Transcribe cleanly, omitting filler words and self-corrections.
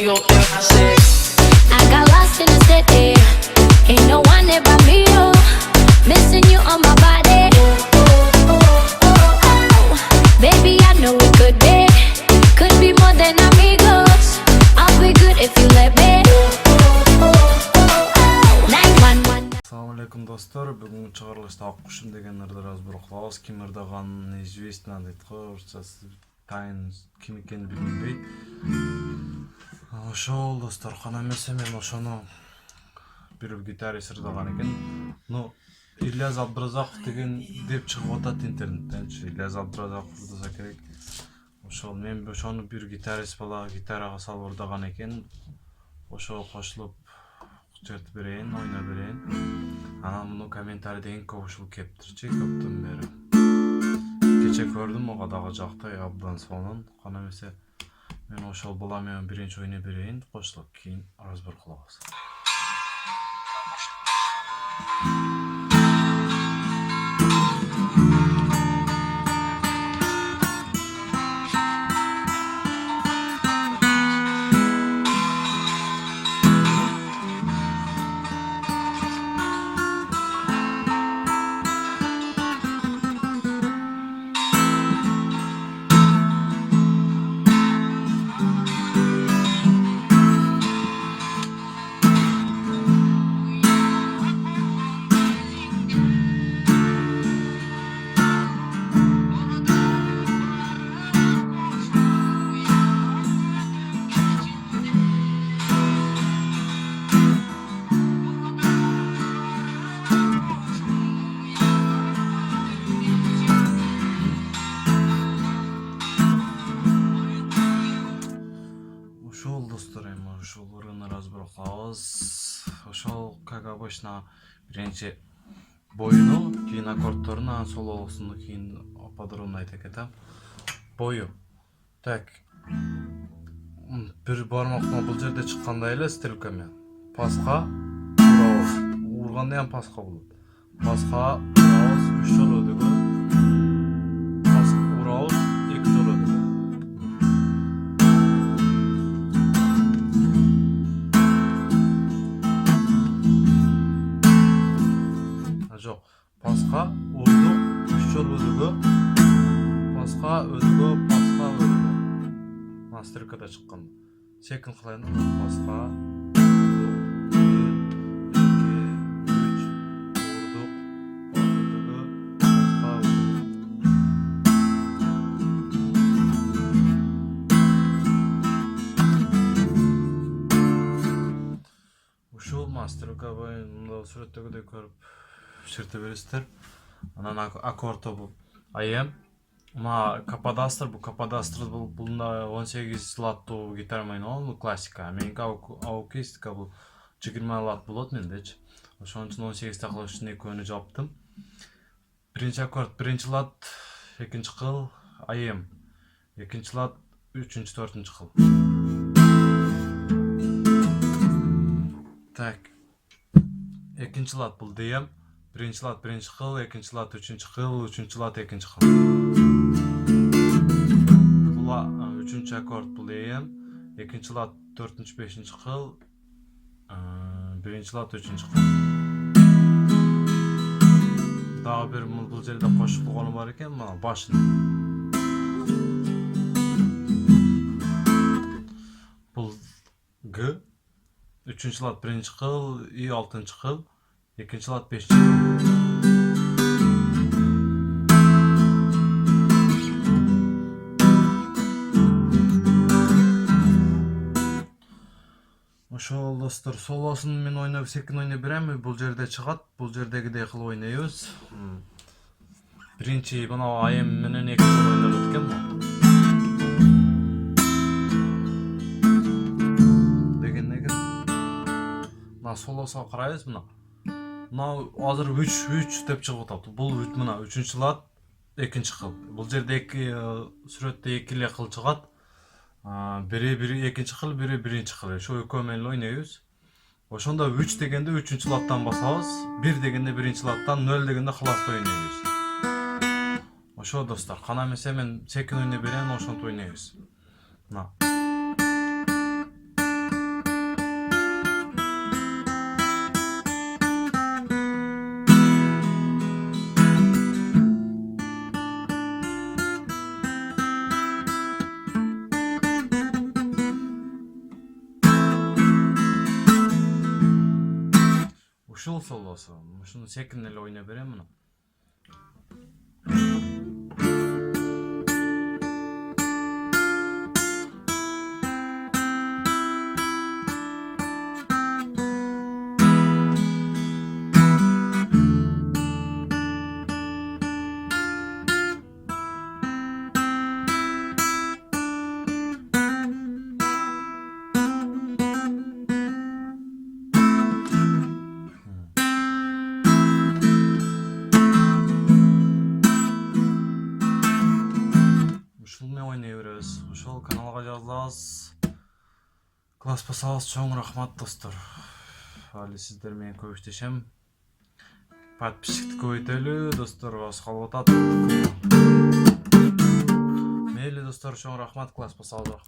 you hear I say. I got lost in the city. Ain't no one there but me, oh. Missing you on my body. Oh, baby, I know we could be more than amigos. I'll be good if you let me. 911. Assalamu alaikum достар, бүгін чыгарылышта Аккушым деген ырды разбор кылабыз. Ким ырдаган неизвестно дейт го, тайын ким экенин билинбейт. Ошол достор, кана эмесе мен ошону бир гитарист ырдаган экен. Ну, Ильяс Абдразаков деген деп чыгып атат интернеттен. Ильяс Абдразаков ырдаса керек. Ошол мен ошону бир гитарист бала гитарага салып ырдаган экен. Ошого кошулуп чертип берейин, ойноп берейин. Анан муну комментарийде эң көп ушул кептирчи, көптөн бери. Кече көрдүм, ага дагы жакты, абдан сонун. Кана эмесе мен ошол бала менен биринчи ойноп берейин, кошулуп кийин разбор кылабыз. Ошол достор, эми ошол ырыны разбор кылабыз. Ошол как обычно биринчи боюну, кийин аккордторун, анан солосуну кийин подробно айтып кетем. Бою. Так. Бир бармактан бул жерде чыккандай эле стрелками. Паска, урабыз. Урганда ham паска болот. Паска, урабыз 3 жолу өдөгө. Паска, урабыз 2 жолу өдөгө. Жок, паска, урдук, 3 жолу өдөгө. Паска, өдөгө, паска, өдөгө. Мына стрелкада чыккан. Секин кылайын, паска, урдук, 1, 2, 3, урдук, өдөгө, паска, өдөгө. Ушул стрелка боюн мында сүрөттөгүдөй көрүп чертип бересиздер. Анан аккорду бул AM. Мына Каподастр, бул Каподастр бул 18 латтуу гитара менен ойнолгон, классика. Меники акустика бул 20 латт болот мендечи. Ошон үчүн 18 такылыш үчүн экөөнү жаптым. Биринчи аккорд биринчи латт, экинчи кыл AM. Экинчи латт, үчүнчү, төртүнчү кыл. Так. Экинчи латт бул DM. Биринчи лат биринчи кыл, экинчи лат үчүнчү кыл, үчүнчү лат экинчи кыл. Бул үчүнчү аккорд бул AM, экинчи лат төртүнчү, бешинчи кыл, биринчи лат үчүнчү кыл. Дагы бир бул жерде кошулгону бар экен, мына башын. Бул G, үчүнчү лат биринчи кыл, И алтынчы кыл. Экинчи лат 5. Ошол достор, солосун мен ойноп, секин ойноп берем. Бул жерде чыгат, бул жердегидей кылып ойнойбуз. Биринчи мына AM менен 2 жолу ойнолот экен бул. Дегенде мына солосуга карайбыз мына. Мына азыр 3 деп чыгып атат. Бул мына 3-чү лат, экинчи кыл. Бул жерде сүрөттө 2 эле кыл чыгат. Бири экинчи кыл, бири биринчи кыл. Ошо экөө менен ойнойбуз. Ошондо 3 дегенде 3-чү латтан басабыз, 1 дегенде 1-чи латтан, 0 дегенде кыласта ойнойбуз. Ошо достор, кана эмесе мен секин ойноп берем, ошонтип ойнойбуз. Мына. ушул солосу. Ушуну секин эле ойноп берем муну. Ушул менен ойной беребиз. Ошол каналга жазылабыз. Класс басабыз. Чоң рахмат достор. Али сиздер менен көп иштешем. Подписчикти көбөйтөлү достор, аз калып атат. Мейли достор, чоң рахмат, класс басабыз.